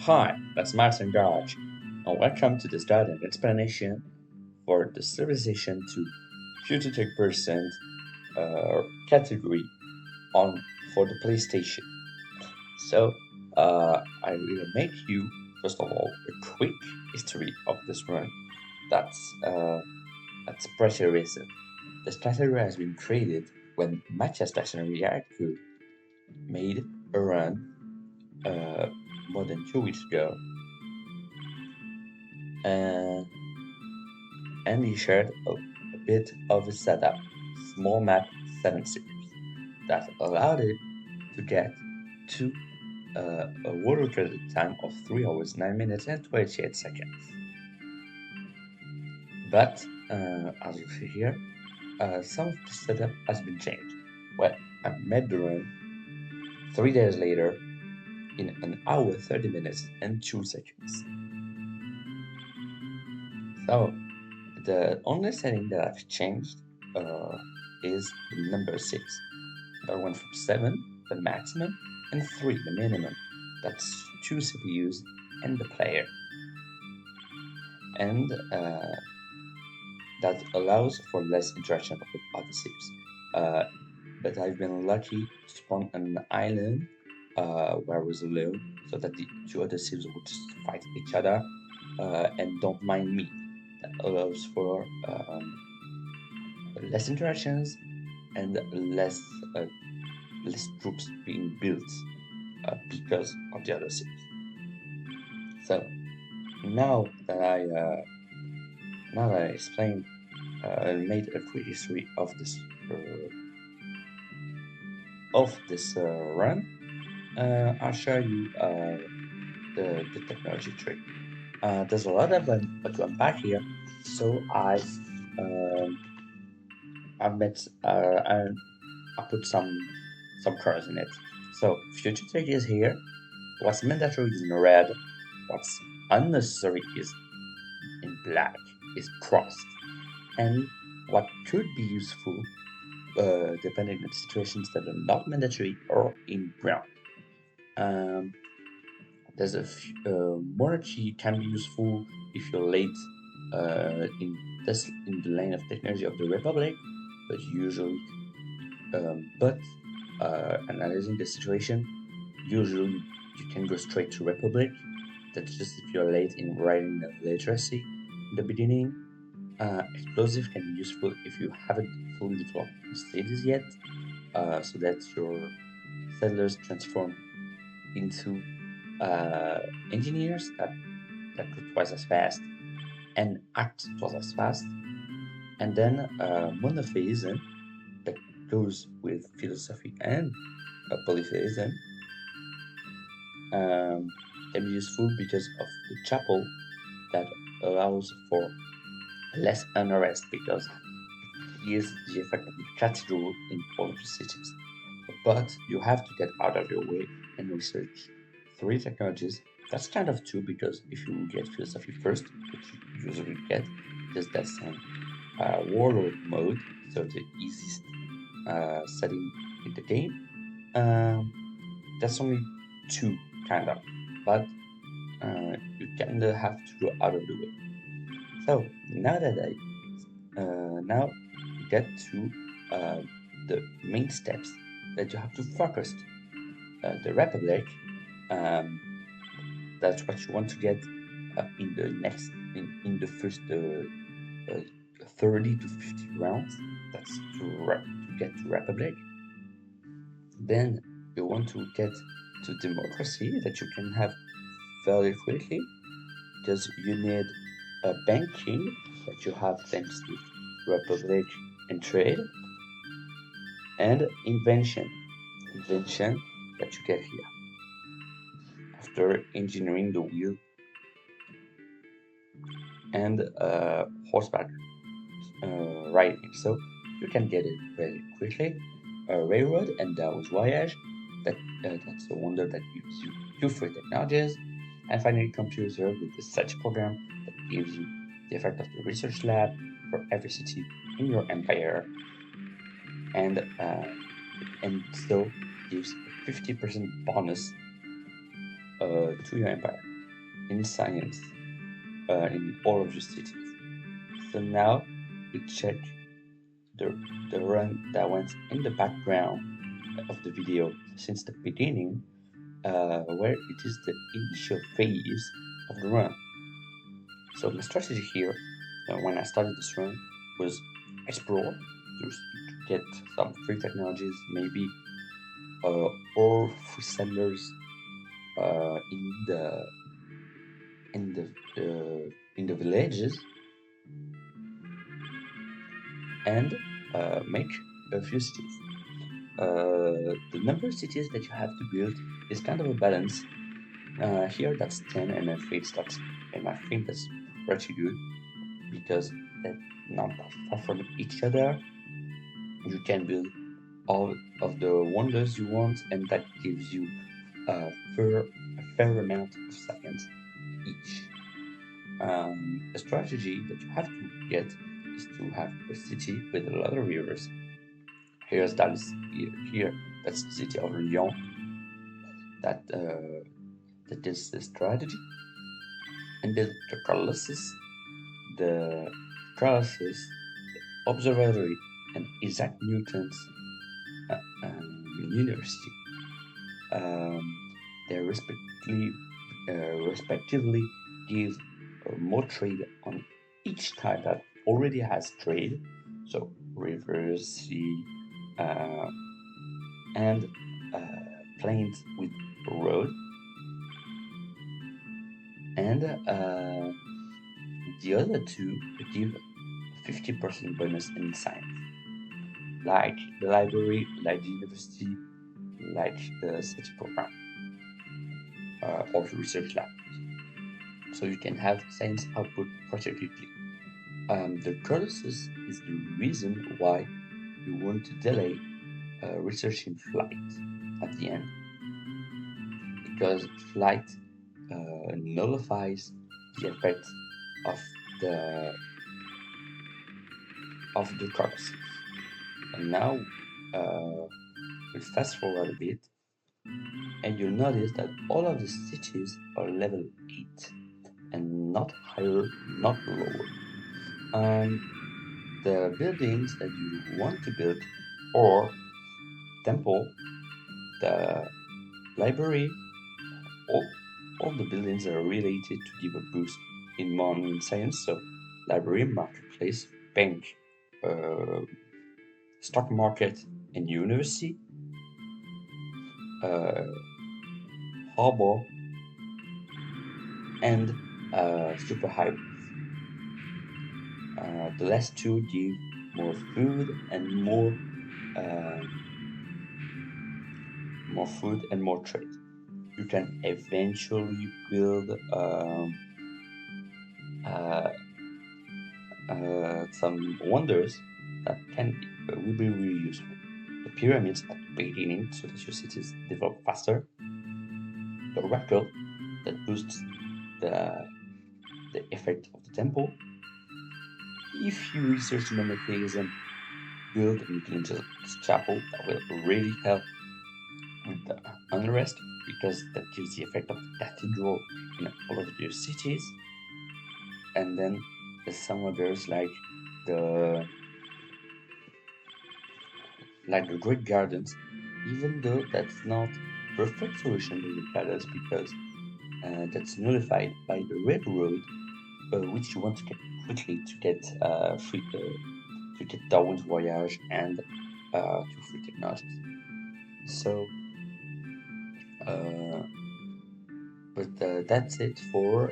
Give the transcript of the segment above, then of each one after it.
Hi, that's Max&Garch, and welcome to the start and explanation for the civilization to FutureTech percent category on for the PlayStation. So, I will make you first of all a quick history of this run. That's uh, that's preterism. This category has been created when Max&Garch made a run uh, more than 2 weeks ago, and he shared a bit of a setup, small map 7 series, that allowed it to get to a world record time of 3 hours, 9 minutes, and 28 seconds. But, as you see here, some of the setup has been changed. Well, I made the run 3 days later in an hour, 30 minutes, and 2 seconds. So, the only setting that I've changed is the number 6. That went from 7, the maximum, and 3, the minimum. That's 2 CPUs and the player. And that allows for less interaction with other CPUs. But I've been lucky to spawn on an island where I was alone, so that the 2 other CPUs would just fight each other and don't mind me. That allows for less interactions and less troops being built because of the other cities. So now that I explained and made a quick history of this run, I'll show you the technology tree. There's a lot of them to unpack here, so I put some colors in it. So FutureTech is here. What's mandatory is in red. What's unnecessary is in black, is crossed. And what could be useful, depending on situations that are not mandatory, or in brown. There's monarchy can be useful if you're late in the lane of technology of the Republic, but usually analyzing the situation, usually you can go straight to Republic. That's just if you're late in writing the literacy in the beginning. Explosive can be useful if you haven't fully developed cities yet, so that your settlers transform into engineers that go twice as fast and act twice as fast. And then monotheism, that goes with philosophy and polytheism, can be useful because of the chapel that allows for less unrest, because it is the effect of the cathedral in all of the cities. But you have to get out of your way and research 3 technologies. That's kind of 2, because if you get philosophy first, which you usually get, because that's an warlord mode, so the easiest setting in the game. That's only 2, kind of, but you kind of have to go out of the way. So now that now you get to the main steps that you have to focus. The Republic, that's what you want to get in the first 30 to 50 rounds. That's to get to Republic. Then you want to get to democracy, that you can have fairly quickly, because you need a banking that you have thanks to Republic and trade, and invention that you get here after engineering the wheel and horseback riding. So you can get it very quickly. Railroad and Dawes Voyage, that's the wonder that gives you 2 free technologies. And finally, computer with the search program that gives you the effect of the research lab for every city in your empire, and still gives a 50% bonus to your empire. in science in all of your cities. So now we check the run that went in the background of the video since the beginning, where it is the initial phase of the run. So my strategy here, when I started this run, was explore to get some free technologies, maybe or free settlers in the villages, and make a few cities. The number of cities that you have to build is kind of a balance. Here that's 10, and I think that's pretty good because they're not that far from each other. You can build all of the wonders you want, and that gives you a fair amount of science each. A strategy that you have to get is to have a city with a lot of rivers. Here that's the city of Lyon. That is the strategy, and the the Colossus, the Observatory, and Isaac Newton's University. They respectively give more trade on each type that already has trade, so rivers, sea, and plains with road, and the other two give 50% bonus in science, like the library, like the university, like the city program, or the research lab. So you can have science output pretty quickly. The Colossus is the reason why you want to delay research in flight at the end, because flight nullifies the effect of the Colossus. And now we'll fast forward a bit, and you'll notice that all of the cities are level 8 and not higher, not lower. The buildings that you want to build, or temple, the library, all the buildings are related to give a boost in money and science. So library, marketplace, bank, stock market, and university, harbor, and super highways. The last two give more food and more trade. You can eventually build some wonders that will be really useful. The pyramids at the beginning, so that your cities develop faster. The oracle that boosts the effect of the temple. If you research monotheism, build an intelligent chapel that will really help with the unrest, because that gives the effect of the cathedral in all of your cities. And then there's some others like the great gardens, even though that's not perfect solution in the palace, because that's nullified by the red road, which you want to get quickly to get free to get Darwin's Voyage and to free technologies. So, but that's it for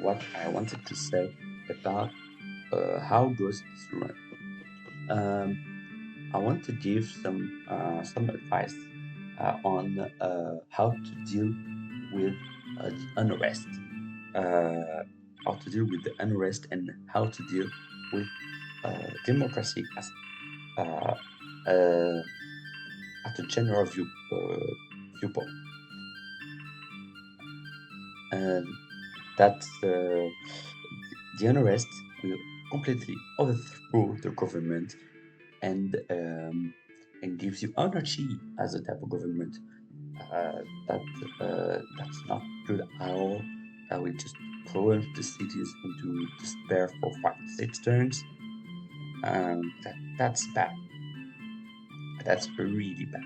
what I wanted to say about how goes this run. I want to give some advice on how to deal with the unrest, how to deal with the unrest, and how to deal with democracy as at a general viewpoint. That the unrest will completely overthrow the government, and gives you anarchy as a type of government. That's not good that will just plunge the cities into despair for 5 6 turns. That's bad. That's really bad.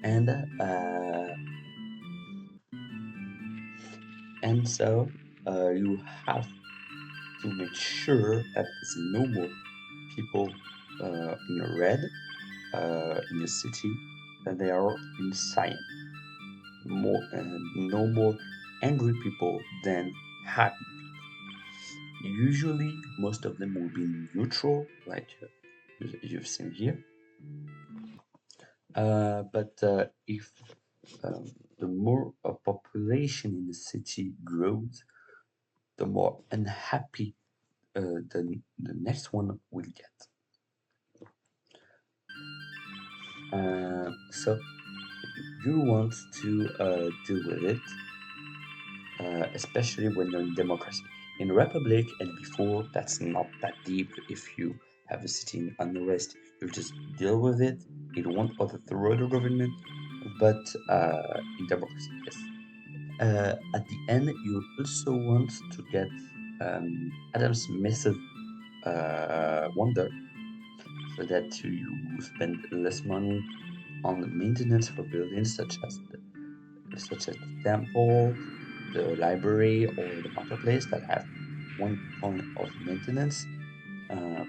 And and so you have to make sure that there's no more people in red in the city than they are in cyan. No more angry people than happy. Usually, most of them will be neutral, like you've seen here. But if um, the more a population in the city grows, the more unhappy the next one will get. So you want to deal with it, especially when you're in democracy. In republic and before, that's not that deep. If you have a city in unrest, you just deal with it. It won't overthrow the government, but in democracy, yes. At the end, you also want to get Adam Smith's wonder, so that you spend less money on the maintenance for buildings such as the temple, the library, or the marketplace that have 1 point of maintenance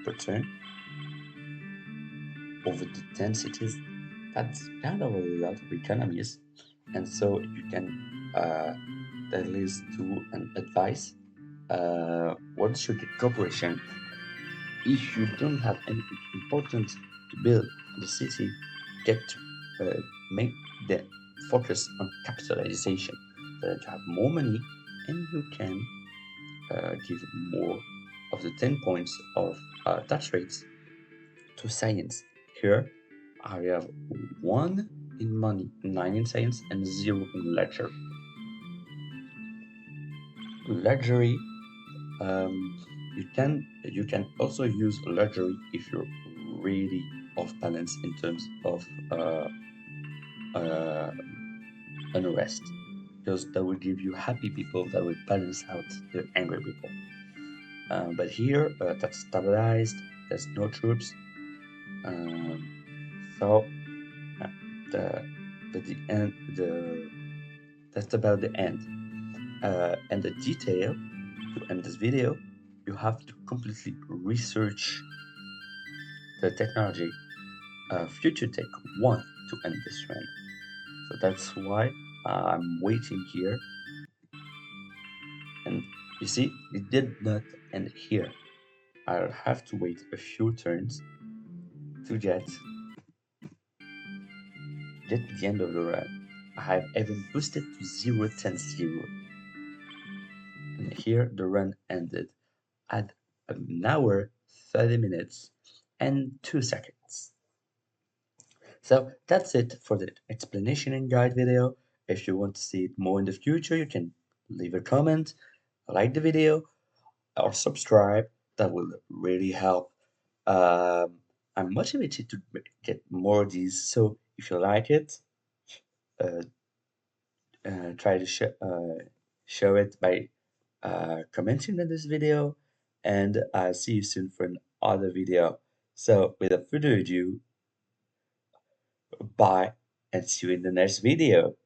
per turn over the 10 cities. That's kind of a lot of economies, and so you can that leads to an advice. Once you get cooperation, if you don't have anything important to build in the city, get to make the focus on capitalization so that you have more money and you can give more of the 10 points of tax rates to science. Here, I have 1 in money, 9 in science, and 0 in luxury. Luxury, you can also use luxury if you're really off balance in terms of uh, unrest, because that will give you happy people that will balance out the angry people. But here, that's stabilized. There's no troops. So the but the end the that's about the end. And the detail to end this video, you have to completely research the technology FutureTech 1 to end this run. So that's why I'm waiting here. And you see, it did not end here. I'll have to wait a few turns to get the end of the run. I have even boosted to 0 10 0. And here the run ended at 1 hour, 30 minutes, and 2 seconds. So that's it for the explanation and guide video. If you want to see it more in the future, you can leave a comment, like the video, or subscribe. That will really help. Um, I'm motivated to get more of these. So if you like it, uh, try to show it by commenting on this video. And I'll see you soon for another video. So without further ado, bye and see you in the next video.